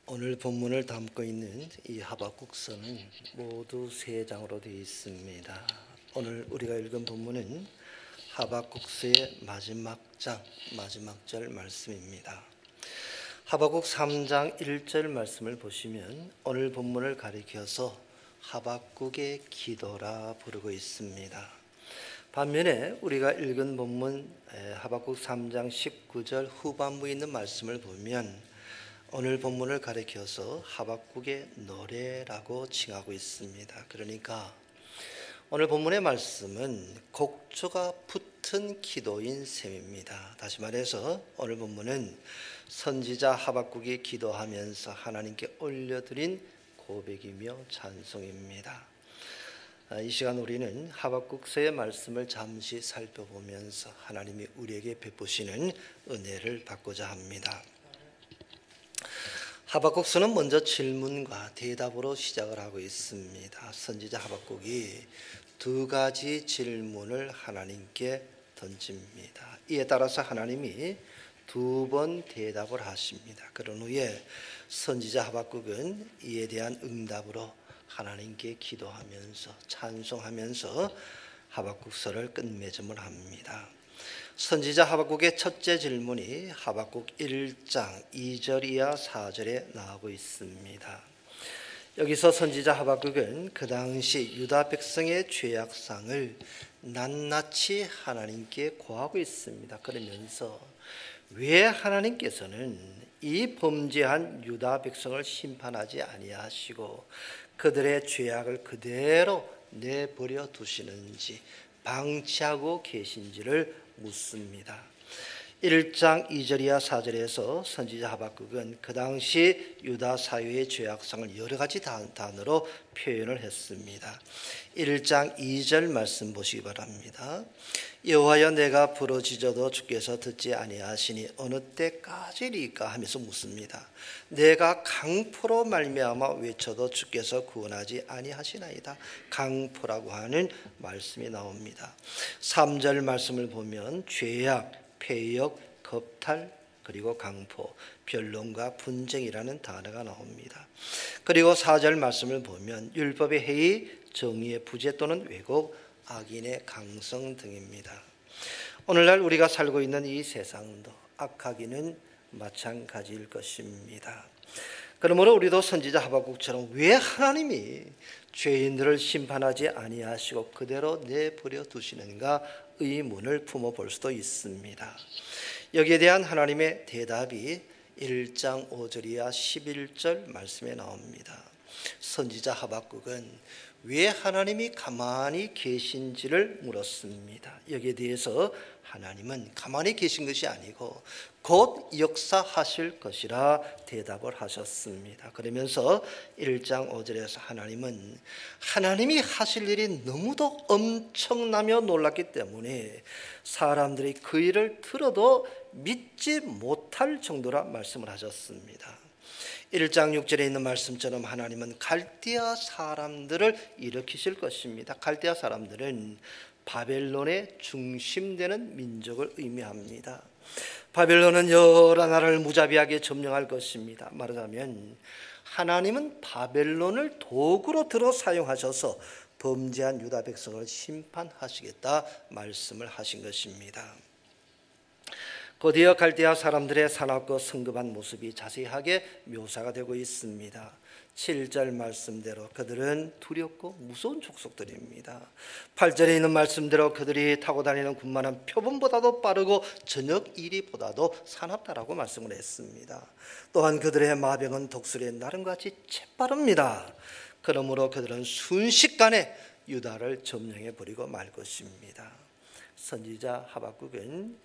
오늘 본문을 담고 있는 이 하박국서는 모두 3장으로 되어 있습니다. 오늘 우리가 읽은 본문은 하박국서의 마지막 장, 마지막 절 말씀입니다. 하박국 3장 1절 말씀을 보시면 오늘 본문을 가리켜서 하박국의 기도라 부르고 있습니다. 반면에 우리가 읽은 본문 하박국 3장 19절 후반부에 있는 말씀을 보면 오늘 본문을 가리켜서 하박국의 노래라고 칭하고 있습니다. 그러니까 오늘 본문의 말씀은 곡조가 붙은 기도인 셈입니다. 다시 말해서 오늘 본문은 선지자 하박국이 기도하면서 하나님께 올려드린 고백이며 찬송입니다. 이 시간 우리는 하박국서의 말씀을 잠시 살펴보면서 하나님이 우리에게 베푸시는 은혜를 받고자 합니다. 하박국서는 먼저 질문과 대답으로 시작을 하고 있습니다. 선지자 하박국이 2가지 질문을 하나님께 던집니다. 이에 따라서 하나님이 2번 대답을 하십니다. 그런 후에 선지자 하박국은 이에 대한 응답으로 하나님께 기도하면서 찬송하면서 하박국서를 끝맺음을 합니다. 선지자 하박국의 첫째 질문이 하박국 1장 2절 이하 4절에 나오고 있습니다. 여기서 선지자 하박국은 그 당시 유다 백성의 죄악상을 낱낱이 하나님께 고하고 있습니다. 그러면서 왜 하나님께서는 이 범죄한 유다 백성을 심판하지 아니하시고 그들의 죄악을 그대로 내버려 두시는지 방치하고 계신지를 묻습니다. 1장 2절 이하 4절에서 선지자 하박국은 그 당시 유다 사회의 죄악상을 여러 가지 단어로 표현을 했습니다. 1장 2절 말씀 보시기 바랍니다. 여호와여 내가 부르짖어도 주께서 듣지 아니하시니 어느 때까지리까 하면서 묻습니다. 내가 강포로 말미암아 외쳐도 주께서 구원하지 아니하시나이다. 강포라고 하는 말씀이 나옵니다. 3절 말씀을 보면 죄악, 폐역, 겁탈, 그리고 강포, 변론과 분쟁이라는 단어가 나옵니다. 그리고 4절 말씀을 보면 율법의 해이, 정의의 부재 또는 왜곡, 악인의 강성 등입니다. 오늘날 우리가 살고 있는 이 세상도 악하기는 마찬가지일 것입니다. 그러므로 우리도 선지자 하박국처럼 왜 하나님이 죄인들을 심판하지 아니하시고 그대로 내버려 두시는가 의문을 품어볼 수도 있습니다. 여기에 대한 하나님의 대답이 1장 5절 이하 11절 말씀에 나옵니다. 선지자 하박국은 왜 하나님이 가만히 계신지를 물었습니다. 여기에 대해서 하나님은 가만히 계신 것이 아니고 곧 역사하실 것이라 대답을 하셨습니다. 그러면서 1장 5절에서 하나님은 하나님이 하실 일이 너무도 엄청나며 놀랐기 때문에 사람들이 그 일을 들어도 믿지 못할 정도라 말씀을 하셨습니다. 1장 6절에 있는 말씀처럼 하나님은 갈대아 사람들을 일으키실 것입니다. 갈대아 사람들은 바벨론의 중심되는 민족을 의미합니다. 바벨론은 여러 나라를 무자비하게 점령할 것입니다. 말하자면 하나님은 바벨론을 도구로 들어 사용하셔서 범죄한 유다 백성을 심판하시겠다 말씀을 하신 것입니다. 곧이어 갈대아 사람들의 사납고 성급한 모습이 자세하게 묘사가 되고 있습니다. 7절 말씀대로 그들은 두렵고 무서운 족속들입니다. 8절에 있는 말씀대로 그들이 타고 다니는 군마는 표범보다도 빠르고 저녁 이리보다도 사납다라고 말씀을 했습니다. 또한 그들의 마병은 독수리의 나름같이 재빠릅니다. 그러므로 그들은 순식간에 유다를 점령해 버리고 말 것입니다. 선지자 하박국은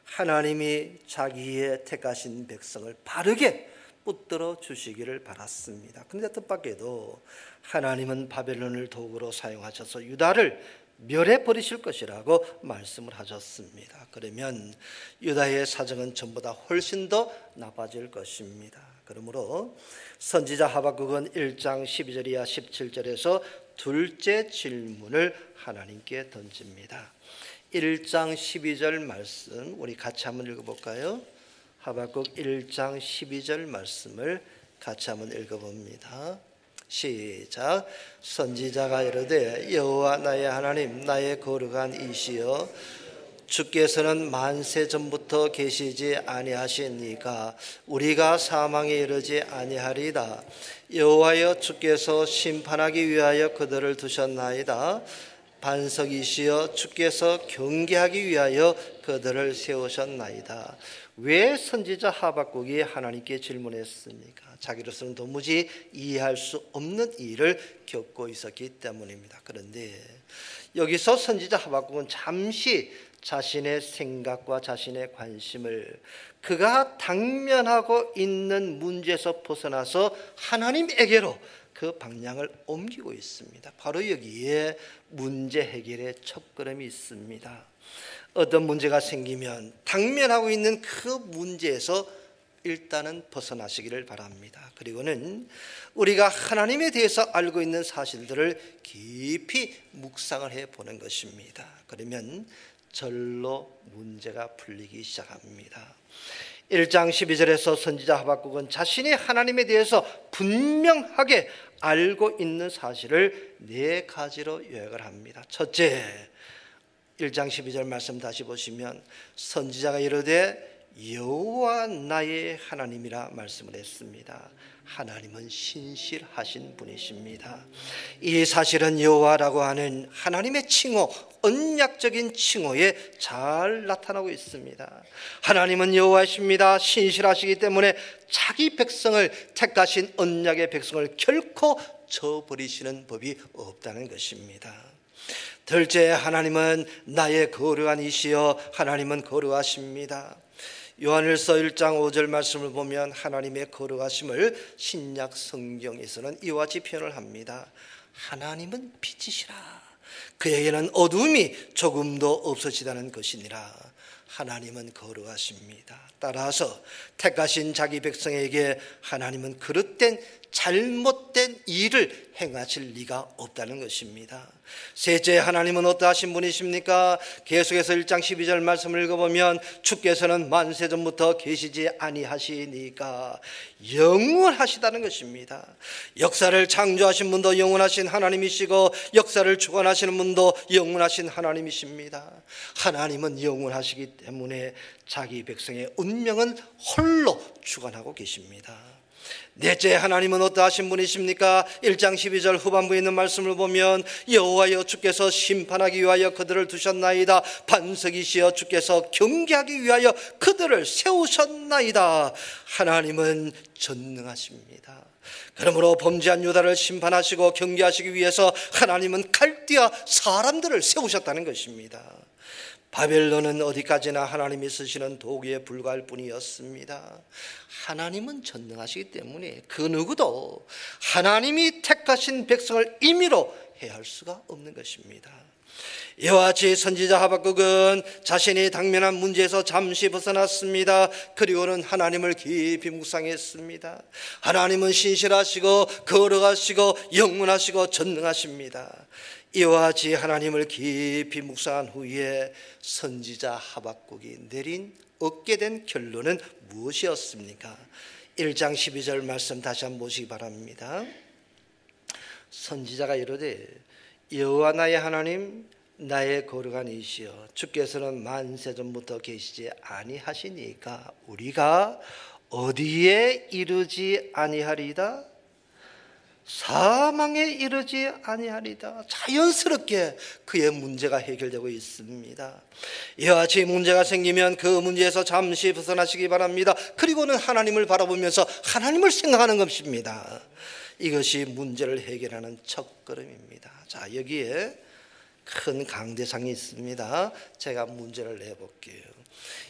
하나님이 자기의 택하신 백성을 바르게 붙들어 주시기를 바랐습니다. 그런데 뜻밖에도 하나님은 바벨론을 도구로 사용하셔서 유다를 멸해 버리실 것이라고 말씀을 하셨습니다. 그러면 유다의 사정은 전보다 훨씬 더 나빠질 것입니다. 그러므로 선지자 하박국은 1장 12절 이하 17절에서 둘째 질문을 하나님께 던집니다. 1장 12절 말씀 우리 같이 한번 읽어볼까요? 하박국 1장 12절 말씀을 같이 한번 읽어봅니다. 시작. 선지자가 이르되 여호와 나의 하나님 나의 거룩한 이시여 주께서는 만세 전부터 계시지 아니하시니까 우리가 사망에 이르지 아니하리다. 여호와여 주께서 심판하기 위하여 그들을 두셨나이다. 반석이시여 주께서 경계하기 위하여 그들을 세우셨나이다. 왜 선지자 하박국이 하나님께 질문했습니까? 자기로서는 도무지 이해할 수 없는 일을 겪고 있었기 때문입니다. 그런데 여기서 선지자 하박국은 잠시 자신의 생각과 자신의 관심을 그가 당면하고 있는 문제에서 벗어나서 하나님에게로 그 방향을 옮기고 있습니다. 바로 여기에 문제 해결의 첫걸음이 있습니다. 어떤 문제가 생기면 당면하고 있는 그 문제에서 일단은 벗어나시기를 바랍니다. 그리고는 우리가 하나님에 대해서 알고 있는 사실들을 깊이 묵상을 해보는 것입니다. 그러면 절로 문제가 풀리기 시작합니다. 1장 12절에서 선지자 하박국은 자신이 하나님에 대해서 분명하게 알고 있는 사실을 4가지로 요약을 합니다. 첫째, 1장 12절 말씀 다시 보시면 선지자가 이르되 여호와 나의 하나님이라 말씀을 했습니다. 하나님은 신실하신 분이십니다. 이 사실은 여호와라고 하는 하나님의 칭호, 언약적인 칭호에 잘 나타나고 있습니다. 하나님은 여호와이십니다. 신실하시기 때문에 자기 백성을 택하신 언약의 백성을 결코 저버리시는 법이 없다는 것입니다. 둘째, 하나님은 나의 거룩한 이시여 하나님은 거룩하십니다. 요한일서 1장 5절 말씀을 보면 하나님의 거룩하심을 신약 성경에서는 이와 같이 표현을 합니다. 하나님은 빛이시라. 그에게는 어둠이 조금도 없어지다는 것이니라. 하나님은 거룩하십니다. 따라서 택하신 자기 백성에게 하나님은 그릇된 잘못된 일을 행하실 리가 없다는 것입니다. 셋째, 하나님은 어떠하신 분이십니까? 계속해서 1장 12절 말씀을 읽어보면 주께서는 만세 전부터 계시지 아니하시니까 영원하시다는 것입니다. 역사를 창조하신 분도 영원하신 하나님이시고 역사를 주관하시는 분도 영원하신 하나님이십니다. 하나님은 영원하시기 때문에 자기 백성의 운명은 홀로 주관하고 계십니다. 넷째, 하나님은 어떠하신 분이십니까? 1장 12절 후반부에 있는 말씀을 보면 여호와여 주께서 심판하기 위하여 그들을 두셨나이다. 반석이시여 주께서 경계하기 위하여 그들을 세우셨나이다. 하나님은 전능하십니다. 그러므로 범죄한 유다를 심판하시고 경계하시기 위해서 하나님은 갈대아 사람들을 세우셨다는 것입니다. 바벨론은 어디까지나 하나님이 쓰시는 도구에 불과할 뿐이었습니다. 하나님은 전능하시기 때문에 그 누구도 하나님이 택하신 백성을 임의로 해할 수가 없는 것입니다. 이와 같이 선지자 하박국은 자신이 당면한 문제에서 잠시 벗어났습니다. 그리고는 하나님을 깊이 묵상했습니다. 하나님은 신실하시고 거룩하시고 영원하시고 전능하십니다. 이와 같이 하나님을 깊이 묵상한 후에 선지자 하박국이 얻게 된 결론은 무엇이었습니까? 1장 12절 말씀 다시 한번 보시기 바랍니다. 선지자가 이르되 여호와 나의 하나님 나의 거룩한 이시여 주께서는 만세 전부터 계시지 아니하시니까 우리가 어디에 이르지 아니하리이다? 사망에 이르지 아니하리다. 자연스럽게 그의 문제가 해결되고 있습니다. 이와 같이 문제가 생기면 그 문제에서 잠시 벗어나시기 바랍니다. 그리고는 하나님을 바라보면서 하나님을 생각하는 것입니다. 이것이 문제를 해결하는 첫걸음입니다. 자, 여기에 큰 강대상이 있습니다. 제가 문제를 내볼게요.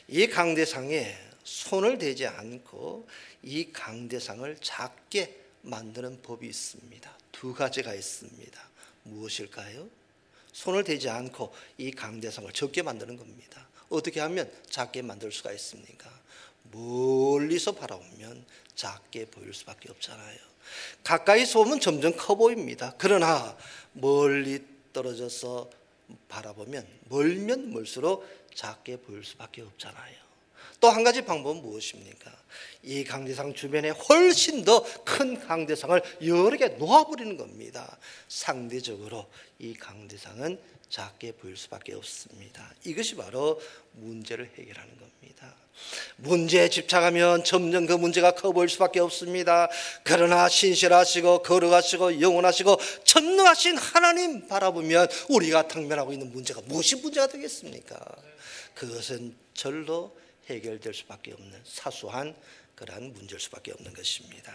이 강대상에 손을 대지 않고 이 강대상을 작게 만드는 법이 있습니다. 2가지가 있습니다. 무엇일까요? 손을 대지 않고 이 강대상을 적게 만드는 겁니다. 어떻게 하면 작게 만들 수가 있습니까? 멀리서 바라보면 작게 보일 수밖에 없잖아요. 가까이서 보면 점점 커 보입니다. 그러나 멀리 떨어져서 바라보면 멀면 멀수록 작게 보일 수밖에 없잖아요. 또 한 가지 방법은 무엇입니까? 이 강대상 주변에 훨씬 더 큰 강대상을 여러 개 놓아버리는 겁니다. 상대적으로 이 강대상은 작게 보일 수밖에 없습니다. 이것이 바로 문제를 해결하는 겁니다. 문제에 집착하면 점점 그 문제가 커 보일 수밖에 없습니다. 그러나 신실하시고 거룩하시고 영원하시고 전능하신 하나님 바라보면 우리가 당면하고 있는 문제가 무엇이 문제가 되겠습니까? 그것은 절로 해결될 수밖에 없는 사소한 그러한 문제일 수밖에 없는 것입니다.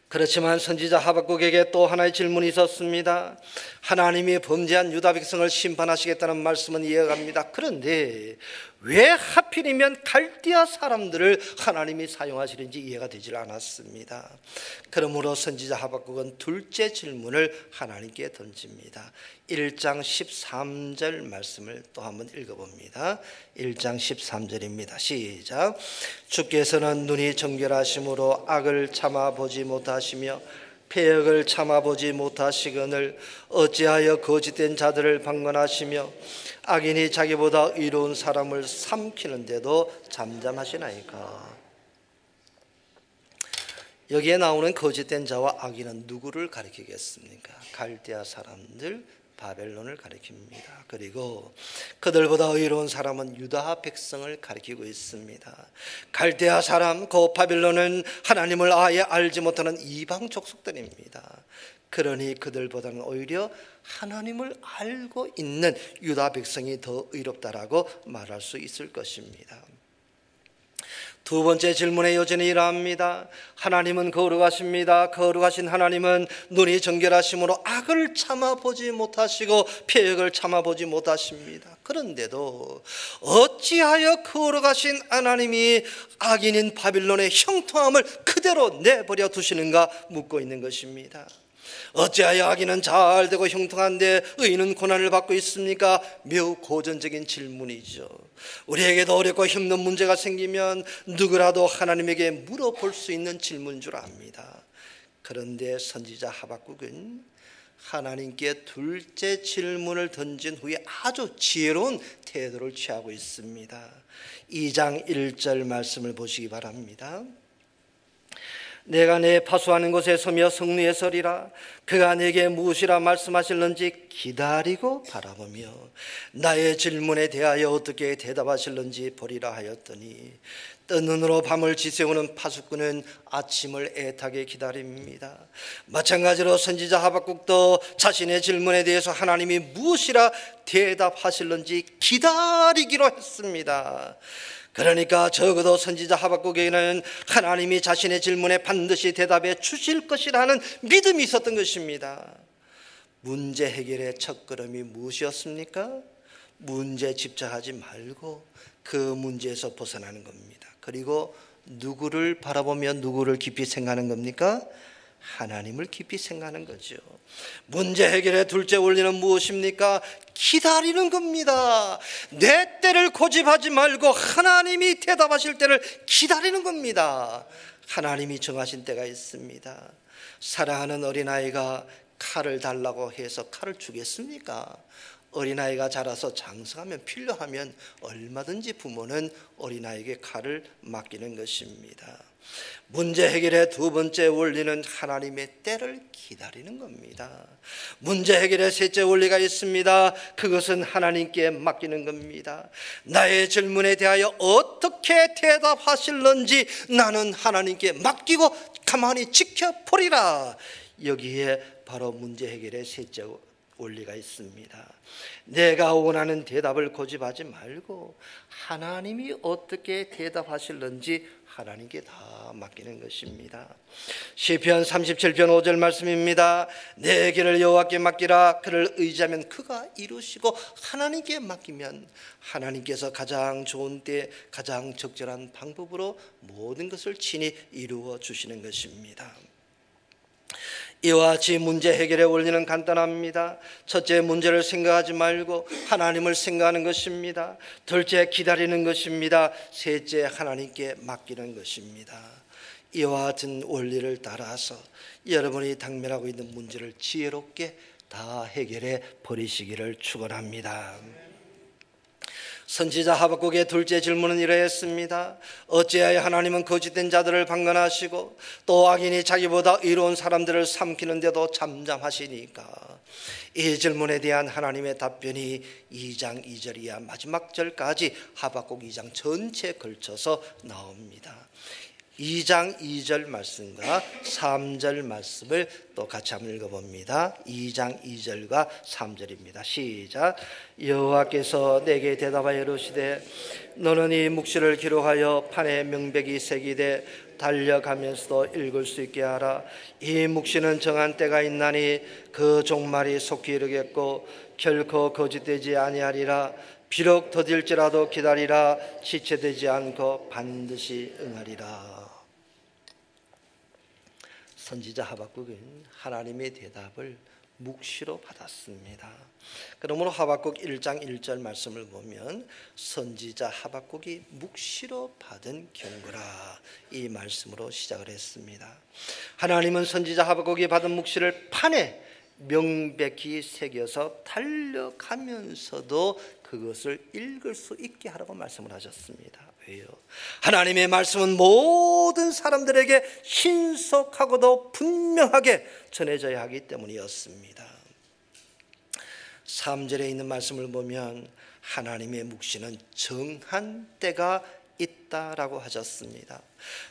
그렇지만 선지자 하박국에게 또 하나의 질문이 있었습니다. 하나님이 범죄한 유다 백성을 심판하시겠다는 말씀은 이해갑니다. 그런데 왜 하필이면 갈대아 사람들을 하나님이 사용하시는지 이해가 되질 않았습니다. 그러므로 선지자 하박국은 둘째 질문을 하나님께 던집니다. 1장 13절 말씀을 또 한번 읽어봅니다. 1장 13절입니다. 시작. 주께서는 눈이 정결하심으로 악을 참아보지 못하시며 패역을 참아보지 못하시거늘 어찌하여 거짓된 자들을 방관하시며 악인이 자기보다 의로운 사람을 삼키는데도 잠잠하시나이까. 여기에 나오는 거짓된 자와 악인은 누구를 가리키겠습니까? 갈대아 사람들, 바벨론을 가리킵니다. 그리고 그들보다 의로운 사람은 유다 백성을 가리키고 있습니다. 갈대아 사람, 그 바벨론은 하나님을 아예 알지 못하는 이방 족속들입니다. 그러니 그들보다는 오히려 하나님을 알고 있는 유다 백성이 더 의롭다라고 말할 수 있을 것입니다. 두 번째 질문의 요지는 이러합니다. 하나님은 거룩하십니다. 거룩하신 하나님은 눈이 정결하심으로 악을 참아보지 못하시고 패역을 참아보지 못하십니다. 그런데도 어찌하여 거룩하신 하나님이 악인인 바빌론의 형통함을 그대로 내버려 두시는가 묻고 있는 것입니다. 어찌하여 악인은 잘 되고 형통한데 의인은 고난을 받고 있습니까? 매우 고전적인 질문이죠. 우리에게도 어렵고 힘든 문제가 생기면 누구라도 하나님에게 물어볼 수 있는 질문인 줄 압니다. 그런데 선지자 하박국은 하나님께 둘째 질문을 던진 후에 아주 지혜로운 태도를 취하고 있습니다. 2장 1절 말씀을 보시기 바랍니다. 내가 내 파수하는 곳에 서며 성루에 서리라. 그가 내게 무엇이라 말씀하실는지 기다리고 바라보며 나의 질문에 대하여 어떻게 대답하실는지 보리라 하였더니 뜬 눈으로 밤을 지새우는 파수꾼은 아침을 애타게 기다립니다. 마찬가지로 선지자 하박국도 자신의 질문에 대해서 하나님이 무엇이라 대답하실는지 기다리기로 했습니다. 그러니까 적어도 선지자 하박국에게는 하나님이 자신의 질문에 반드시 대답해 주실 것이라는 믿음이 있었던 것입니다. 문제 해결의 첫걸음이 무엇이었습니까? 문제에 집착하지 말고 그 문제에서 벗어나는 겁니다. 그리고 누구를 바라보며 누구를 깊이 생각하는 겁니까? 하나님을 깊이 생각하는 거죠. 문제 해결의 둘째 원리는 무엇입니까? 기다리는 겁니다. 내 때를 고집하지 말고 하나님이 대답하실 때를 기다리는 겁니다. 하나님이 정하신 때가 있습니다. 사랑하는 어린아이가 칼을 달라고 해서 칼을 주겠습니까? 어린아이가 자라서 장성하면 필요하면 얼마든지 부모는 어린아이에게 칼을 맡기는 것입니다. 문제 해결의 두 번째 원리는 하나님의 때를 기다리는 겁니다. 문제 해결의 셋째 원리가 있습니다. 그것은 하나님께 맡기는 겁니다. 나의 질문에 대하여 어떻게 대답하실는지 나는 하나님께 맡기고 가만히 지켜보리라. 여기에 바로 문제 해결의 셋째 원리가 있습니다. 내가 원하는 대답을 고집하지 말고 하나님이 어떻게 대답하실는지 하나님께 다 맡기는 것입니다. 시편 37편 5절 말씀입니다. 내 길을 여호와께 맡기라. 그를 의지하면 그가 이루시고 하나님께 맡기면 하나님께서 가장 좋은 때 가장 적절한 방법으로 모든 것을 친히 이루어 주시는 것입니다. 이와 같이 문제 해결의 원리는 간단합니다. 첫째, 문제를 생각하지 말고 하나님을 생각하는 것입니다. 둘째, 기다리는 것입니다. 셋째, 하나님께 맡기는 것입니다. 이와 같은 원리를 따라서 여러분이 당면하고 있는 문제를 지혜롭게 다 해결해 버리시기를 축원합니다. 선지자 하박국의 둘째 질문은 이러했습니다. 어찌하여 하나님은 거짓된 자들을 방관하시고 또 악인이 자기보다 의로운 사람들을 삼키는데도 잠잠하시니까? 이 질문에 대한 하나님의 답변이 2장 2절이야 마지막 절까지 하박국 2장 전체에 걸쳐서 나옵니다. 2장 2절 말씀과 3절 말씀을 또 같이 한번 읽어봅니다. 2장 2절과 3절입니다. 시작. 여호와께서 내게 대답하여 이르시되 너는 이 묵시를 기록하여 판에 명백이 새기되 달려가면서도 읽을 수 있게 하라. 이 묵시는 정한 때가 있나니 그 종말이 속히 이르겠고 결코 거짓되지 아니하리라. 비록 더딜지라도 기다리라. 지체되지 않고 반드시 응하리라. 선지자 하박국은 하나님의 대답을 묵시로 받았습니다. 그러므로 하박국 1장 1절 말씀을 보면 선지자 하박국이 묵시로 받은 경고라 이 말씀으로 시작을 했습니다. 하나님은 선지자 하박국이 받은 묵시를 판에 명백히 새겨서 달려가면서도 그것을 읽을 수 있게 하라고 말씀을 하셨습니다. 왜요? 하나님의 말씀은 모든 사람들에게 신속하고도 분명하게 전해져야 하기 때문이었습니다. 3절에 있는 말씀을 보면 하나님의 묵시는 정한 때가 있다라고 하셨습니다.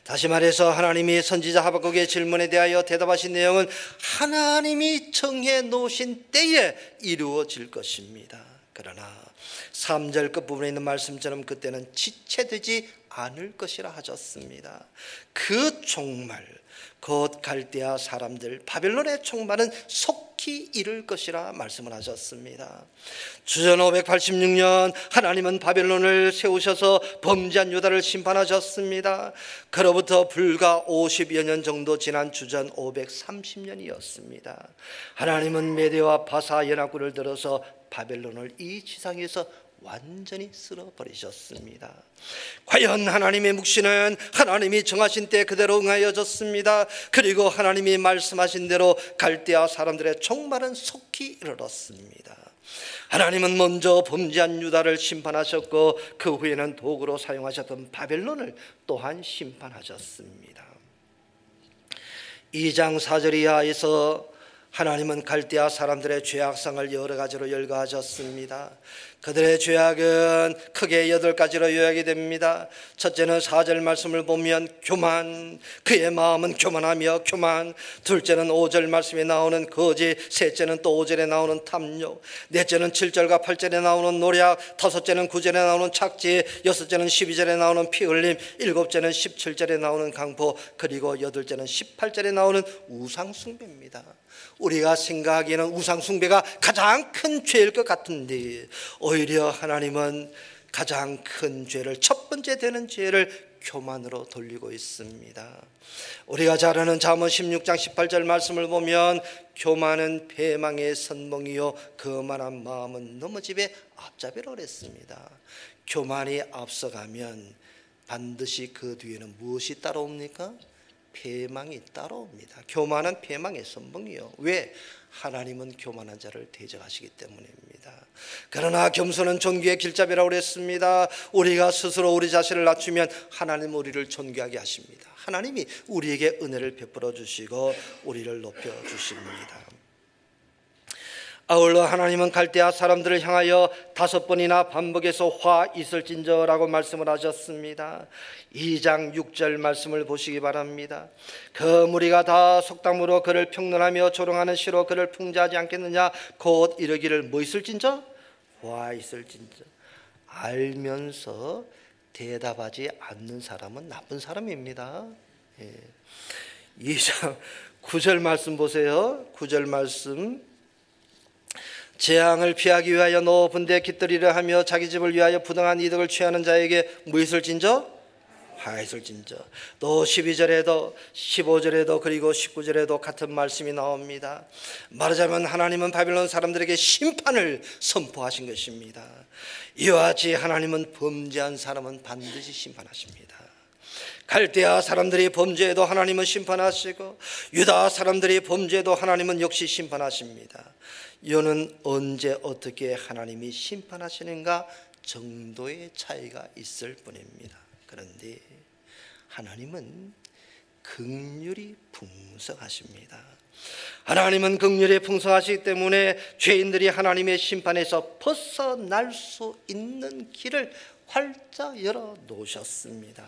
다시 말해서 하나님이 선지자 하박국의 질문에 대하여 대답하신 내용은 하나님이 정해 놓으신 때에 이루어질 것입니다. 그러나 3절 끝부분에 있는 말씀처럼 그때는 지체되지 않을 것이라 하셨습니다. 그 종말 곧 갈대아 사람들 바벨론의 종말은 속히 이를 것이라 말씀을 하셨습니다. 주전 586년 하나님은 바벨론을 세우셔서 범죄한 유다를 심판하셨습니다. 그로부터 불과 50여 년 정도 지난 주전 530년이었습니다. 하나님은 메대와 바사 연합군을 들어서 바벨론을 이 지상에서 완전히 쓸어버리셨습니다. 과연 하나님의 묵시는 하나님이 정하신 때 그대로 응하여졌습니다. 그리고 하나님이 말씀하신 대로 갈대아 사람들의 종말은 속히 이르렀습니다. 하나님은 먼저 범죄한 유다를 심판하셨고 그 후에는 도구로 사용하셨던 바벨론을 또한 심판하셨습니다. 2장 4절 이하에서 하나님은 갈대아 사람들의 죄악상을 여러 가지로 열거하셨습니다. 그들의 죄악은 크게 8가지로 요약이 됩니다. 첫째는 4절 말씀을 보면 교만, 그의 마음은 교만하며 교만. 둘째는 5절 말씀에 나오는 거짓. 셋째는 또 5절에 나오는 탐욕. 넷째는 7절과 8절에 나오는 노략. 다섯째는 9절에 나오는 착지. 여섯째는 12절에 나오는 피 흘림. 일곱째는 17절에 나오는 강포. 그리고 여덟째는 18절에 나오는 우상숭배입니다. 우리가 생각하기에는 우상숭배가 가장 큰 죄일 것 같은데 오히려 하나님은 가장 큰 죄를, 첫 번째 되는 죄를 교만으로 돌리고 있습니다. 우리가 잘 아는 잠언 16장 18절 말씀을 보면 교만은 배망의 선봉이요 거만한 마음은 넘어집의 앞잡이라고 그랬습니다. 교만이 앞서가면 반드시 그 뒤에는 무엇이 따라옵니까? 패망이 따라옵니다. 교만은 패망의 선봉이요. 왜? 하나님은 교만한 자를 대적하시기 때문입니다. 그러나 겸손은 존귀의 길잡이라고 그랬습니다. 우리가 스스로 우리 자신을 낮추면 하나님 우리를 존귀하게 하십니다. 하나님이 우리에게 은혜를 베풀어 주시고 우리를 높여 주십니다. 아울러 하나님은 갈대아 사람들을 향하여 5번이나 반복해서 화 있을진저라고 말씀을 하셨습니다. 2장 6절 말씀을 보시기 바랍니다. 그 무리가 다 속담으로 그를 평론하며 조롱하는 시로 그를 풍자하지 않겠느냐. 곧 이르기를 뭐 있을진저? 화 있을진저. 알면서 대답하지 않는 사람은 나쁜 사람입니다. 2장 9절 말씀 보세요. 9절 말씀. 재앙을 피하기 위하여 높은 데 깃들이려 하며 자기 집을 위하여 부당한 이득을 취하는 자에게 뭐 있을진저? 화 있을진저. 또 12절에도 15절에도 그리고 19절에도 같은 말씀이 나옵니다. 말하자면 하나님은 바벨론 사람들에게 심판을 선포하신 것입니다. 이와 같이 하나님은 범죄한 사람은 반드시 심판하십니다. 갈대아 사람들이 범죄해도 하나님은 심판하시고 유다 사람들이 범죄해도 하나님은 역시 심판하십니다. 이는 언제 어떻게 하나님이 심판하시는가 정도의 차이가 있을 뿐입니다. 그런데 하나님은 긍휼이 풍성하십니다. 하나님은 긍휼이 풍성하시기 때문에 죄인들이 하나님의 심판에서 벗어날 수 있는 길을 활짝 열어 놓으셨습니다.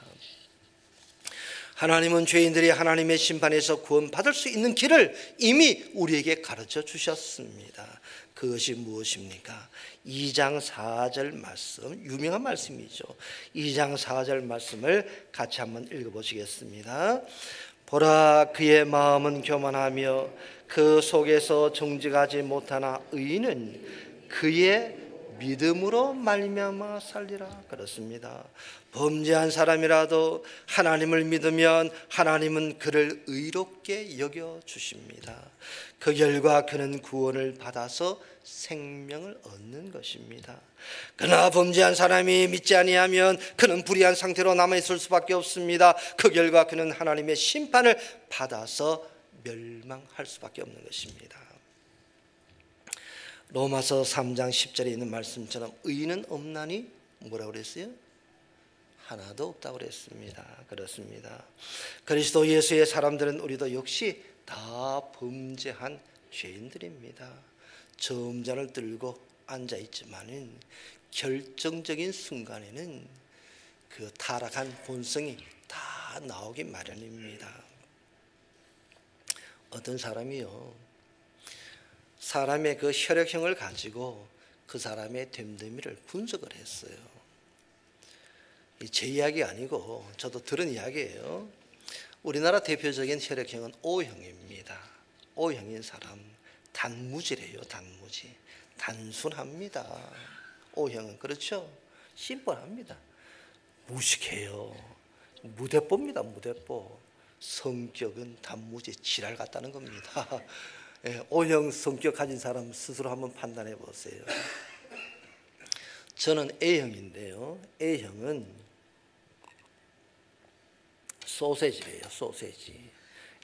하나님은 죄인들이 하나님의 심판에서 구원받을 수 있는 길을 이미 우리에게 가르쳐 주셨습니다. 그것이 무엇입니까? 2장 4절 말씀, 유명한 말씀이죠. 2장 4절 말씀을 같이 한번 읽어보시겠습니다. 보라, 그의 마음은 교만하며 그 속에서 정직하지 못하나 의인은 그의 믿음으로 말미암아 살리라. 그렇습니다. 범죄한 사람이라도 하나님을 믿으면 하나님은 그를 의롭게 여겨 주십니다. 그 결과 그는 구원을 받아서 생명을 얻는 것입니다. 그러나 범죄한 사람이 믿지 아니하면 그는 불의한 상태로 남아있을 수밖에 없습니다. 그 결과 그는 하나님의 심판을 받아서 멸망할 수밖에 없는 것입니다. 로마서 3장 10절에 있는 말씀처럼 의인은 없나니 뭐라고 그랬어요? 하나도 없다고 그랬습니다. 그렇습니다. 그리스도 예수의 사람들은 우리도 역시 다 범죄한 죄인들입니다. 점잔을 들고 앉아있지만은 결정적인 순간에는 그 타락한 본성이 다 나오기 마련입니다. 어떤 사람이요, 사람의 그 혈액형을 가지고 그 사람의 됨됨이를 분석을 했어요. 제 이야기 아니고 저도 들은 이야기예요. 우리나라 대표적인 혈액형은 O형입니다. O형인 사람 단무지래요. 단무지. 단순합니다. O형은 그렇죠? 심플합니다. 무식해요. 무대뽀입니다. 무대뽀. 성격은 단무지 지랄 같다는 겁니다. O형 성격 가진 사람 스스로 한번 판단해 보세요. 저는 A형인데요. A형은 소세지예요. 소세지.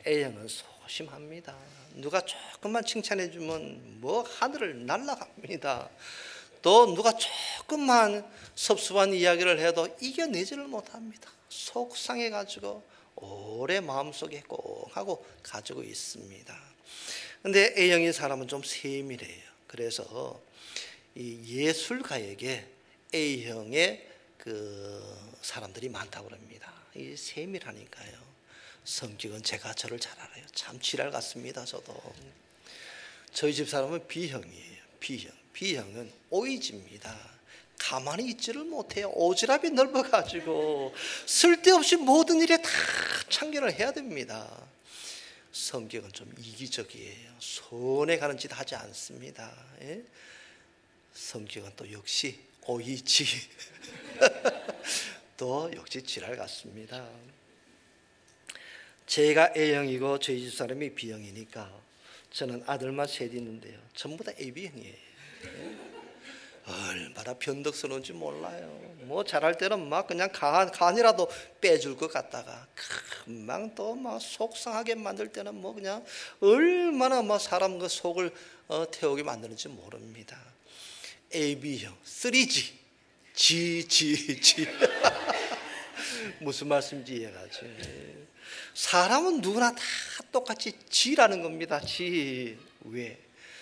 A형은 소심합니다. 누가 조금만 칭찬해 주면 뭐 하늘을 날아갑니다. 또 누가 조금만 섭섭한 이야기를 해도 이겨내지를 못합니다. 속상해 가지고 오래 마음속에 꼭 하고 가지고 있습니다. 근데 A형인 사람은 좀 세밀해요. 그래서 이 예술가에게 A형의 그 사람들이 많다고 합니다. 이 세밀하니까요. 성격은 제가 저를 잘 알아요. 참 지랄 같습니다. 저도. 저희 집 사람은 B형이에요. B형. B형은 오이지입니다. 가만히 있지를 못해요. 오지랖이 넓어가지고 쓸데없이 모든 일에 다 참견을 해야 됩니다. 성격은 좀 이기적이에요. 손에 가는 짓 하지 않습니다. 예? 성격은 또 역시 오이지. 또 역시 지랄 같습니다. 제가 A형이고 저희 집 사람이 B형이니까 저는 아들만 셋 있는데요. 전부 다 AB형이에요. 얼마나 변덕스러운지 몰라요. 뭐 잘할 때는 막 그냥 간이라도 빼줄 것 같다가 금방 또 막 속상하게 만들 때는 뭐 그냥 얼마나 막 사람 그 속을 태우게 만드는지 모릅니다. AB형, 3G, G. 무슨 말씀인지 이해가죠. 사람은 누구나 다 똑같이 G라는 겁니다. G. 왜?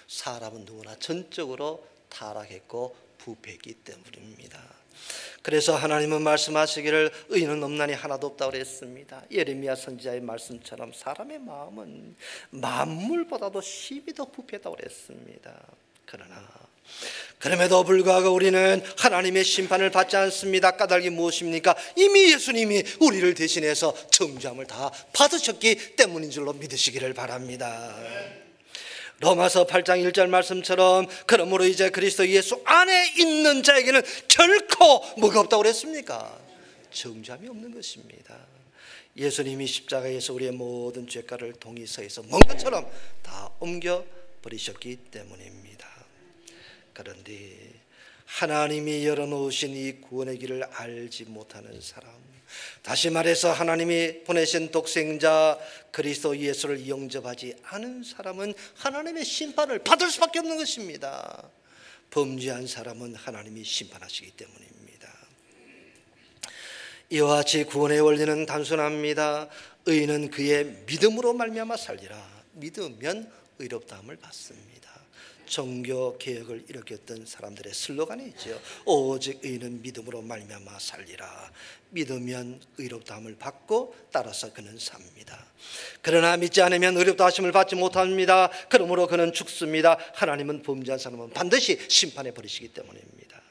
사람은 누구나 전적으로 타락했고 부패했기 때문입니다. 그래서 하나님은 말씀하시기를 의인은 없나니 하나도 없다고 그랬습니다. 예레미야 선지자의 말씀처럼 사람의 마음은 만물보다도 10이 더 부패했다고 그랬습니다. 그럼에도 불구하고 우리는 하나님의 심판을 받지 않습니다. 까닭이 무엇입니까? 이미 예수님이 우리를 대신해서 정죄함을 다 받으셨기 때문인 줄로 믿으시기를 바랍니다. 로마서 8장 1절 말씀처럼 그러므로 이제 그리스도 예수 안에 있는 자에게는 결코 뭐가 없다고 그랬습니까? 정죄함이 없는 것입니다. 예수님이 십자가에서 우리의 모든 죄가를 동의서에서 먼 것처럼 다 옮겨버리셨기 때문입니다. 그런데 하나님이 열어놓으신 이 구원의 길을 알지 못하는 사람, 다시 말해서 하나님이 보내신 독생자 그리스도 예수를 영접하지 않은 사람은 하나님의 심판을 받을 수밖에 없는 것입니다. 범죄한 사람은 하나님이 심판하시기 때문입니다. 이와 같이 구원의 원리는 단순합니다. 의인은 그의 믿음으로 말미암아 살리라. 믿으면 의롭다함을 받습니다. 종교 개혁을 일으켰던 사람들의 슬로건이 있죠. 오직 의인은 믿음으로 말미암아 살리라. 믿으면 의롭다함을 받고 따라서 그는 삽니다. 그러나 믿지 않으면 의롭다 하심을 받지 못합니다. 그러므로 그는 죽습니다. 하나님은 범죄한 사람은 반드시 심판해 버리시기 때문입니다.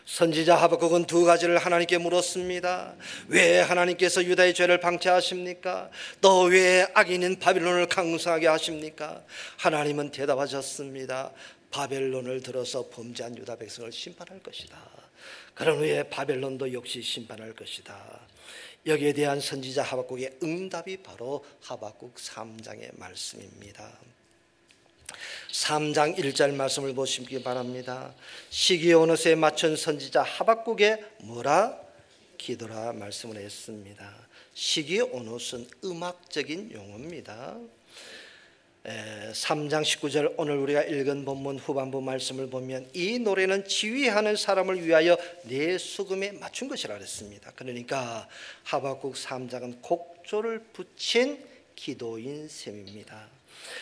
선지자 하박국은 두 가지를 하나님께 물었습니다. 왜 하나님께서 유다의 죄를 방치하십니까? 또 왜 악인인 바빌론을 강성하게 하십니까? 하나님은 대답하셨습니다. 바벨론을 들어서 범죄한 유다 백성을 심판할 것이다. 그런 후에 바벨론도 역시 심판할 것이다. 여기에 대한 선지자 하박국의 응답이 바로 하박국 3장의 말씀입니다. 3장 1절 말씀을 보시기 바랍니다. 시기에 어느 새에 맞춘 선지자 하박국의 뭐라? 기도라 말씀을 했습니다. 시기에 오노스는 음악적인 용어입니다. 3장 19절 오늘 우리가 읽은 본문 후반부 말씀을 보면 이 노래는 지휘하는 사람을 위하여 내 수금에 맞춘 것이라 그랬습니다. 그러니까 하박국 3장은 곡조를 붙인 기도인 셈입니다.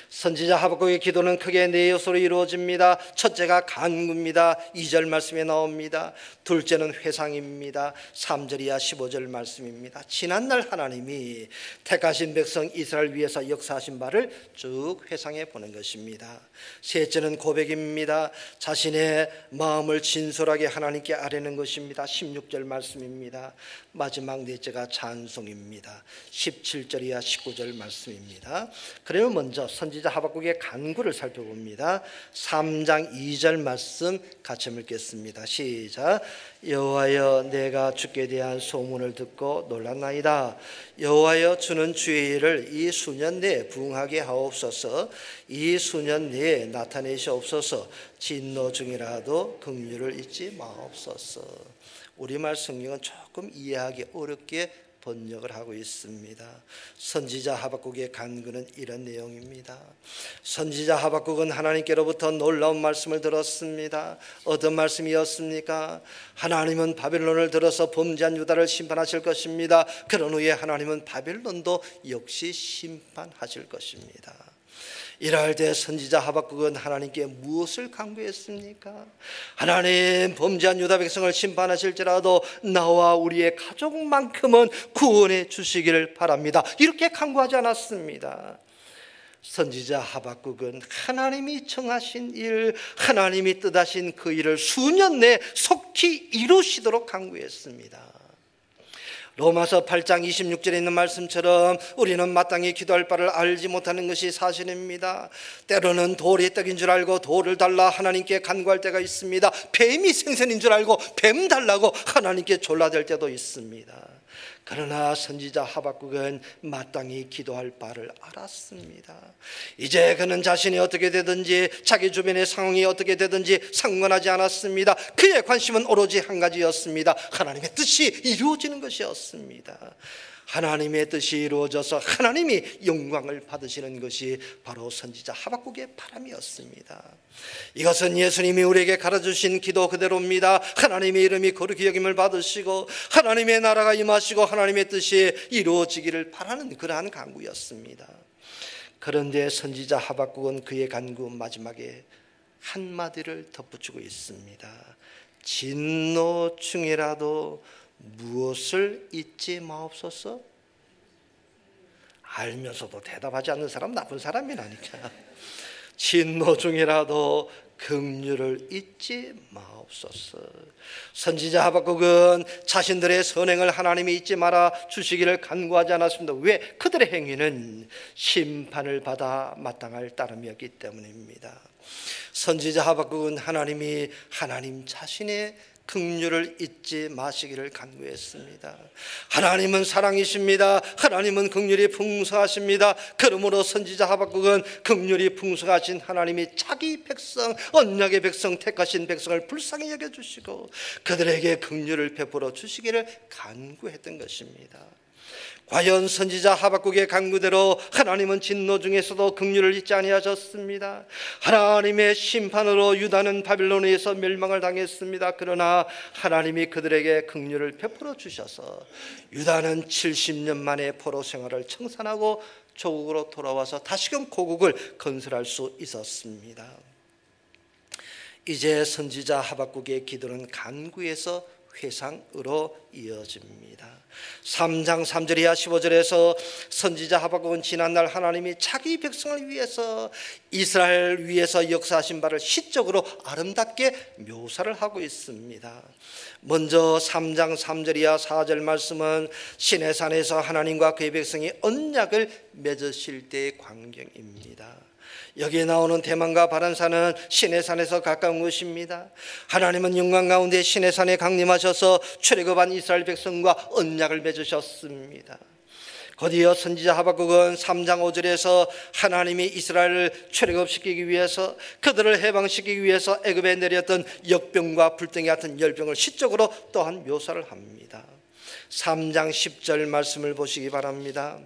선지자 하박국의 기도는 크게 네 요소로 이루어집니다. 첫째가 간구입니다. 2절 말씀에 나옵니다. 둘째는 회상입니다. 3절이야 15절 말씀입니다. 지난날 하나님이 택하신 백성 이스라엘 위해서 역사하신 바를 쭉 회상해 보는 것입니다. 셋째는 고백입니다. 자신의 마음을 진솔하게 하나님께 아뢰는 것입니다. 16절 말씀입니다. 마지막 넷째가 찬송입니다. 17절이야 19절 말씀입니다. 그러면 먼저 선지자 하박국의 간구를 살펴봅니다. 3장 2절 말씀 같이 읽겠습니다. 시작. 여호와여 내가 주께 대한 소문을 듣고 놀랐나이다. 여호와여 주는 주의 일을 이 수년 내에 부응하게 하옵소서. 이 수년 내에 나타내시옵소서. 진노 중이라도 긍휼을 잊지 마옵소서. 우리말 성경은 조금 이해하기 어렵게 번역을 하고 있습니다. 선지자 하박국의 간구는 이런 내용입니다. 선지자 하박국은 하나님께로부터 놀라운 말씀을 들었습니다. 어떤 말씀이었습니까? 하나님은 바벨론을 들어서 범죄한 유다를 심판하실 것입니다. 그런 후에 하나님은 바벨론도 역시 심판하실 것입니다. 이럴 때 선지자 하박국은 하나님께 무엇을 간구했습니까? 하나님, 범죄한 유다 백성을 심판하실지라도 나와 우리의 가족만큼은 구원해 주시기를 바랍니다. 이렇게 간구하지 않았습니다. 선지자 하박국은 하나님이 정하신 일, 하나님이 뜻하신 그 일을 수년 내에 속히 이루시도록 간구했습니다. 로마서 8장 26절에 있는 말씀처럼 우리는 마땅히 기도할 바를 알지 못하는 것이 사실입니다. 때로는 돌이 떡인 줄 알고 돌을 달라 하나님께 간구할 때가 있습니다. 뱀이 생선인 줄 알고 뱀 달라고 하나님께 졸라댈 때도 있습니다. 그러나 선지자 하박국은 마땅히 기도할 바를 알았습니다. 이제 그는 자신이 어떻게 되든지 자기 주변의 상황이 어떻게 되든지 상관하지 않았습니다. 그의 관심은 오로지 한 가지였습니다. 하나님의 뜻이 이루어지는 것이었습니다. 하나님의 뜻이 이루어져서 하나님이 영광을 받으시는 것이 바로 선지자 하박국의 바람이었습니다. 이것은 예수님이 우리에게 가르쳐주신 기도 그대로입니다. 하나님의 이름이 거룩히 여김을 받으시고 하나님의 나라가 임하시고 하나님의 뜻이 이루어지기를 바라는 그러한 간구였습니다. 그런데 선지자 하박국은 그의 간구 마지막에 한마디를 덧붙이고 있습니다. 진노 중이라도 무엇을 잊지 마옵소서? 알면서도 대답하지 않는 사람 나쁜 사람이라니까. 진노 중이라도 긍휼을 잊지 마옵소서. 선지자 하박국은 자신들의 선행을 하나님이 잊지 말아 주시기를 간구하지 않았습니다. 왜? 그들의 행위는 심판을 받아 마땅할 따름이었기 때문입니다. 선지자 하박국은 하나님이 하나님 자신의 긍휼을 잊지 마시기를 간구했습니다. 하나님은 사랑이십니다. 하나님은 긍휼이 풍성하십니다. 그러므로 선지자 하박국은 긍휼이 풍성하신 하나님이 자기 백성, 언약의 백성, 택하신 백성을 불쌍히 여겨주시고 그들에게 긍휼을 베풀어 주시기를 간구했던 것입니다. 과연 선지자 하박국의 간구대로 하나님은 진노 중에서도 긍휼을 잊지 아니하셨습니다. 하나님의 심판으로 유다는 바빌론에서 멸망을 당했습니다. 그러나 하나님이 그들에게 긍휼을 베풀어 주셔서 유다는 70년 만에 포로 생활을 청산하고 조국으로 돌아와서 다시금 고국을 건설할 수 있었습니다. 이제 선지자 하박국의 기도는 간구에서 회상으로 이어집니다. 3장 3절 이하 15절에서 선지자 하박국은 지난날 하나님이 자기 백성을 위해서 이스라엘 위해서 역사하신 바를 시적으로 아름답게 묘사를 하고 있습니다. 먼저 3장 3절 이하 4절 말씀은 시내산에서 하나님과 그의 백성이 언약을 맺으실 때의 광경입니다. 여기에 나오는 대만과 바란산은 시내산에서 가까운 곳입니다. 하나님은 영광 가운데 시내산에 강림하셔서 출애굽한 이스라엘 백성과 언약을 맺으셨습니다. 곧이어 선지자 하박국은 3장 5절에서 하나님이 이스라엘을 출애굽시키기 위해서 그들을 해방시키기 위해서 애굽에 내렸던 역병과 불덩이 같은 열병을 시적으로 또한 묘사를 합니다. 3장 10절 말씀을 보시기 바랍니다.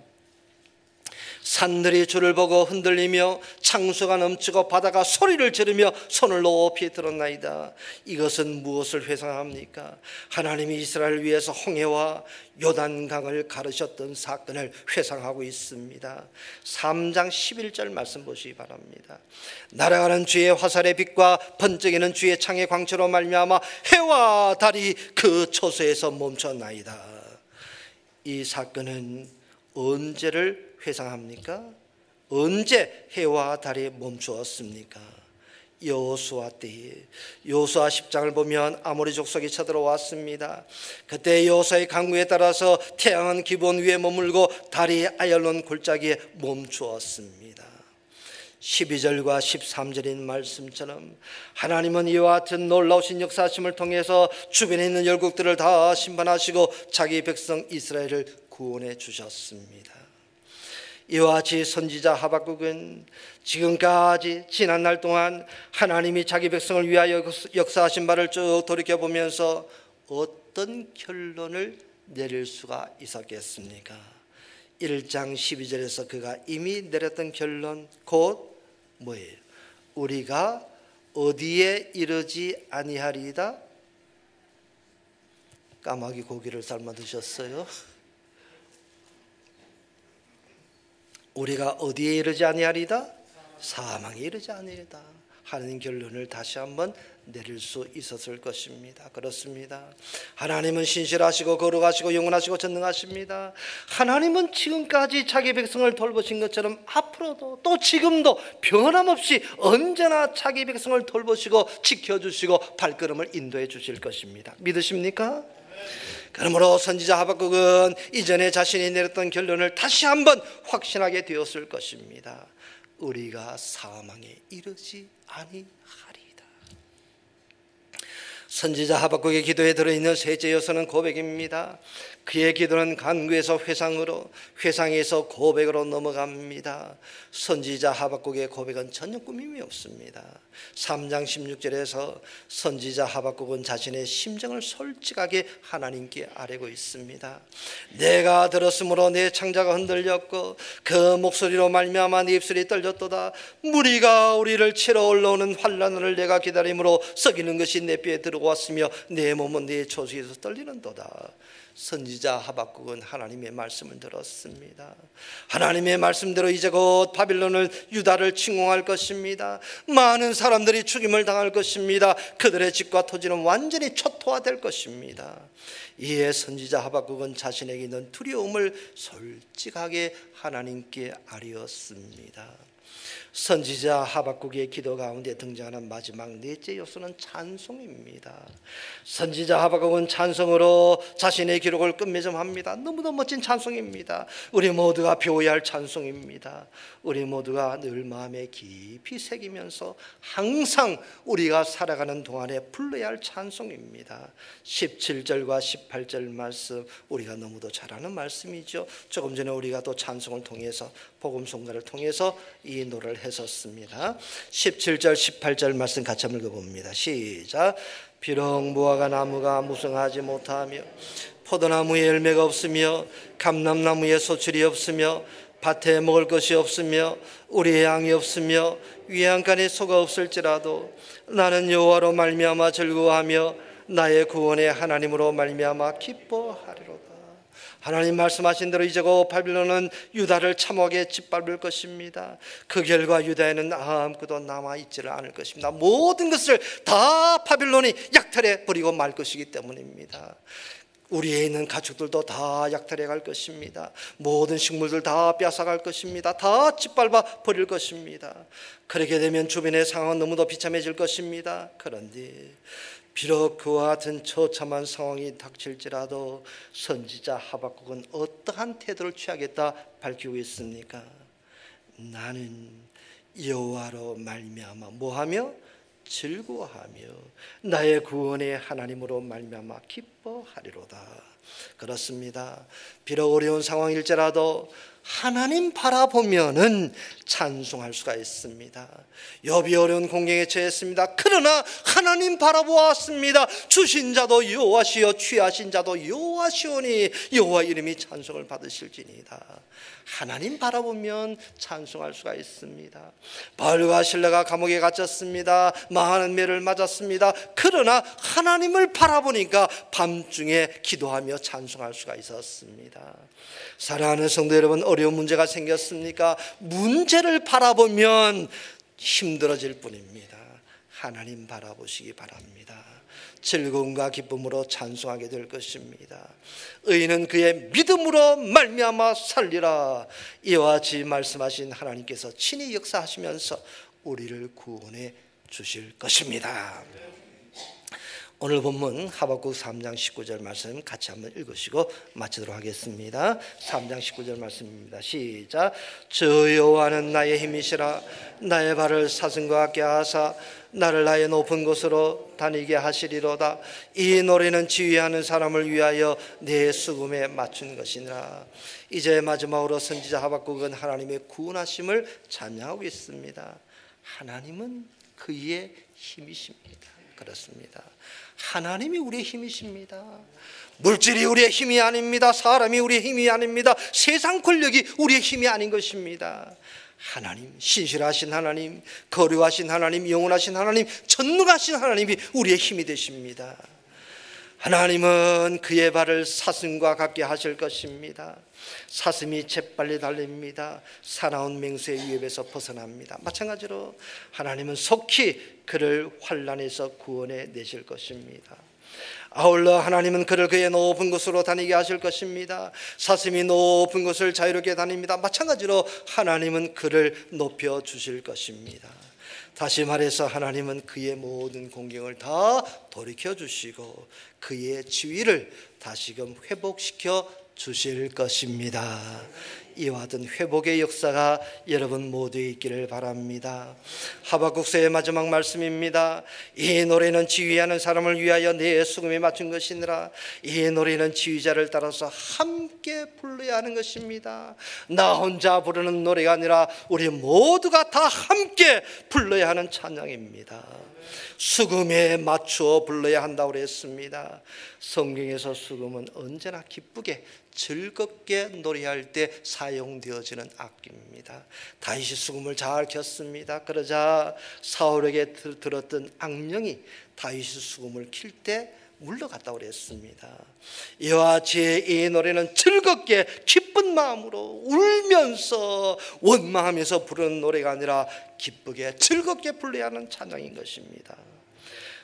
산들이 주를 보고 흔들리며 창수가 넘치고 바다가 소리를 지르며 손을 높이 들었나이다. 이것은 무엇을 회상합니까? 하나님이 이스라엘을 위해서 홍해와 요단강을 가르셨던 사건을 회상하고 있습니다. 3장 11절 말씀 보시기 바랍니다. 날아가는 주의 화살의 빛과 번쩍이는 주의 창의 광채로 말미암아 해와 달이 그 초소에서 멈췄나이다. 이 사건은 언제를 회상합니까? 언제 해와 달이 멈추었습니까? 여호수아 때에 여호수아 10장을 보면 아모리 족속이 쳐들어왔습니다. 그때 여호수아의 강구에 따라서 태양은 기본 위에 머물고 달이 아얄론 골짜기에 멈추었습니다. 12절과 13절인 말씀처럼 하나님은 이와 같은 놀라우신 역사하심을 통해서 주변에 있는 열국들을 다 심판하시고 자기 백성 이스라엘을 구원해 주셨습니다. 이와 같이 선지자 하박국은 지금까지 지난 날 동안 하나님이 자기 백성을 위하여 역사하신 바를 쭉 돌이켜보면서 어떤 결론을 내릴 수가 있었겠습니까? 1장 12절에서 그가 이미 내렸던 결론 곧 뭐예요? 우리가 어디에 이르지 아니하리이다? 까마귀 고기를 삶아 드셨어요? 우리가 어디에 이르지 아니하리다? 사망에 이르지 아니하리다 하는 결론을 다시 한번 내릴 수 있었을 것입니다. 그렇습니다. 하나님은 신실하시고 거룩하시고 영원하시고 전능하십니다. 하나님은 지금까지 자기 백성을 돌보신 것처럼 앞으로도 또 지금도 변함없이 언제나 자기 백성을 돌보시고 지켜주시고 발걸음을 인도해 주실 것입니다. 믿으십니까? 그러므로 선지자 하박국은 이전에 자신이 내렸던 결론을 다시 한번 확신하게 되었을 것입니다. 우리가 사망에 이르지 아니하리이다. 선지자 하박국의 기도에 들어있는 셋째 요소는 고백입니다. 그의 기도는 간구에서 회상으로, 회상에서 고백으로 넘어갑니다. 선지자 하박국의 고백은 전혀 꾸밈이 없습니다. 3장 16절에서 선지자 하박국은 자신의 심정을 솔직하게 하나님께 아뢰고 있습니다. 내가 들었으므로 내 창자가 흔들렸고 그 목소리로 말미암아 네 입술이 떨렸도다. 무리가 우리를 치러 올라오는 환난을 내가 기다림으로 썩이는 것이 내 뼈에 들어왔으며 내 몸은 내 초석에서 떨리는도다. 선지자 하박국은 하나님의 말씀을 들었습니다. 하나님의 말씀대로 이제 곧 바빌론을 유다를 침공할 것입니다. 많은 사람들이 죽임을 당할 것입니다. 그들의 집과 토지는 완전히 초토화될 것입니다. 이에 선지자 하박국은 자신에게 있는 두려움을 솔직하게 하나님께 아뢰었습니다. 선지자 하박국의 기도 가운데 등장하는 마지막 넷째 요소는 찬송입니다. 선지자 하박국은 찬송으로 자신의 기록을 끝맺음합니다. 너무도 멋진 찬송입니다. 우리 모두가 배워야 할 찬송입니다. 우리 모두가 늘 마음에 깊이 새기면서 항상 우리가 살아가는 동안에 불러야 할 찬송입니다. 17절과 18절 말씀 우리가 너무도 잘 아는 말씀이죠. 조금 전에 우리가 또 찬송을 통해서 복음송가를 통해서 이 노래를 했었습니다. 17절 18절 말씀 같이 한번 읽어봅니다. 시작. 비록 무화과 나무가 무성하지 못하며 포도나무에 열매가 없으며 감람나무에 소출이 없으며 밭에 먹을 것이 없으며 우리의 양이 없으며 위안간에 소가 없을지라도 나는 여호와로 말미암아 즐거워하며 나의 구원의 하나님으로 말미암아 기뻐하리로다. 하나님 말씀하신 대로 이제 곧 바빌론은 유다를 참혹하게 짓밟을 것입니다. 그 결과 유다에는 아무것도 남아있지를 않을 것입니다. 모든 것을 다 바빌론이 약탈해 버리고 말 것이기 때문입니다. 우리에 있는 가축들도 다 약탈해 갈 것입니다. 모든 식물들 다 뺏어갈 것입니다. 다 짓밟아 버릴 것입니다. 그렇게 되면 주변의 상황은 너무도 비참해질 것입니다. 그런데 비록 그와 같은 처참한 상황이 닥칠지라도 선지자 하박국은 어떠한 태도를 취하겠다 밝히고 있습니까? 나는 여호와로 말미암아 뭐하며? 즐거워하며 나의 구원의 하나님으로 말미암아 기뻐하리로다. 그렇습니다. 비록 어려운 상황일지라도 하나님 바라보면은 찬송할 수가 있습니다. 욥이 어려운 공경에 처했습니다. 그러나 하나님 바라보았습니다. 주신 자도 여호와시요 취하신 자도 여호와시오니 여호와 이름이 찬송을 받으실지니이다. 하나님 바라보면 찬송할 수가 있습니다. 바울과 실라가 감옥에 갇혔습니다. 많은 매를 맞았습니다. 그러나 하나님을 바라보니까 밤중에 기도하며 찬송할 수가 있었습니다. 사랑하는 성도 여러분, 어려운 문제가 생겼습니까? 문제를 바라보면 힘들어질 뿐입니다. 하나님 바라보시기 바랍니다. 즐거움과 기쁨으로 찬송하게 될 것입니다. 의인은 그의 믿음으로 말미암아 살리라. 이와 같이 말씀하신 하나님께서 친히 역사하시면서 우리를 구원해 주실 것입니다. 오늘 본문 하박국 3장 19절 말씀 같이 한번 읽으시고 마치도록 하겠습니다. 3장 19절 말씀입니다. 시작. 저 여호와는 나의 힘이시라. 나의 발을 사슴과 같게 하사 나를 나의 높은 곳으로 다니게 하시리로다. 이 노래는 지휘하는 사람을 위하여 내 수금에 맞춘 것이니라. 이제 마지막으로 선지자 하박국은 하나님의 구원하심을 찬양하고 있습니다. 하나님은 그의 힘이십니다. 그렇습니다. 하나님이 우리의 힘이십니다. 물질이 우리의 힘이 아닙니다. 사람이 우리의 힘이 아닙니다. 세상 권력이 우리의 힘이 아닌 것입니다. 하나님, 신실하신 하나님, 거룩하신 하나님, 영원하신 하나님, 전능하신 하나님이 우리의 힘이 되십니다. 하나님은 그의 발을 사슴과 같게 하실 것입니다. 사슴이 재빨리 달립니다. 사나운 맹수의 위협에서 벗어납니다. 마찬가지로 하나님은 속히 그를 환난에서 구원해 내실 것입니다. 아울러 하나님은 그를 그의 높은 곳으로 다니게 하실 것입니다. 사슴이 높은 곳을 자유롭게 다닙니다. 마찬가지로 하나님은 그를 높여 주실 것입니다. 다시 말해서 하나님은 그의 모든 공경을 다 돌이켜 주시고 그의 지위를 다시금 회복시켜 주실 것입니다. 이와 같은 회복의 역사가 여러분 모두에 있기를 바랍니다. 하박국서의 마지막 말씀입니다. 이 노래는 지휘하는 사람을 위하여 내 수금에 맞춘 것이니라. 이 노래는 지휘자를 따라서 함께 불러야 하는 것입니다. 나 혼자 부르는 노래가 아니라 우리 모두가 다 함께 불러야 하는 찬양입니다. 수금에 맞추어 불러야 한다고 그랬습니다. 성경에서 수금은 언제나 기쁘게 즐겁게 노래할 때 사용되어지는 악기입니다. 다윗이 수금을 잘 켰습니다. 그러자 사울에게 들었던 악령이 다윗이 수금을 킬 때 물러갔다고 그랬습니다. 이와 같이 이 노래는 즐겁게 기쁜 마음으로 울면서 원망하면서 부르는 노래가 아니라 기쁘게 즐겁게 불러야 하는 찬양인 것입니다.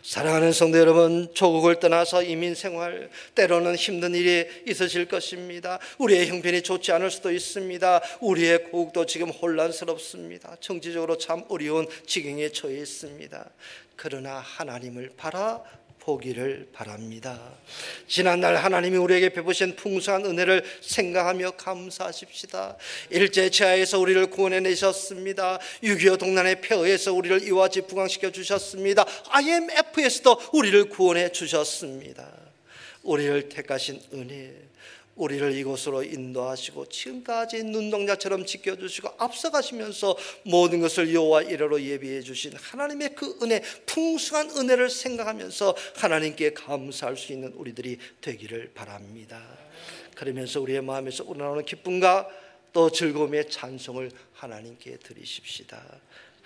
사랑하는 성도 여러분, 조국을 떠나서 이민 생활, 때로는 힘든 일이 있으실 것입니다. 우리의 형편이 좋지 않을 수도 있습니다. 우리의 고국도 지금 혼란스럽습니다. 정치적으로 참 어려운 지경에 처해 있습니다. 그러나 하나님을 바라보기를 바랍니다. 지난날 하나님이 우리에게 베푸신 풍성한 은혜를 생각하며 감사하십시다. 일제치하에서 우리를 구원해내셨습니다. 6.25 동란의 폐허에서 우리를 이와 같이 부강시켜 주셨습니다. IMF에서도 우리를 구원해 주셨습니다. 우리를 택하신 은혜, 우리를 이곳으로 인도하시고 지금까지 눈동자처럼 지켜주시고 앞서가시면서 모든 것을 여호와 이레로 예비해 주신 하나님의 그 은혜, 풍성한 은혜를 생각하면서 하나님께 감사할 수 있는 우리들이 되기를 바랍니다. 그러면서 우리의 마음에서 우러나오는 기쁨과 또 즐거움의 찬송을 하나님께 드리십시다.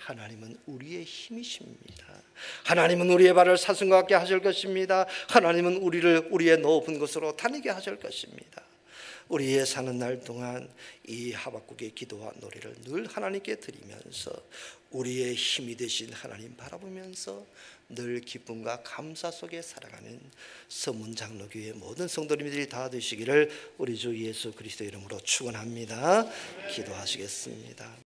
하나님은 우리의 힘이십니다. 하나님은 우리의 발을 사슴과 같게 하실 것입니다. 하나님은 우리를 우리의 높은 곳으로 다니게 하실 것입니다. 우리의 사는 날 동안 이 하박국의 기도와 노래를 늘 하나님께 드리면서 우리의 힘이 되신 하나님 바라보면서 늘 기쁨과 감사 속에 살아가는 서문장로교회 모든 성도님들이 다 되시기를 우리 주 예수 그리스도 이름으로 축원합니다. 기도하시겠습니다.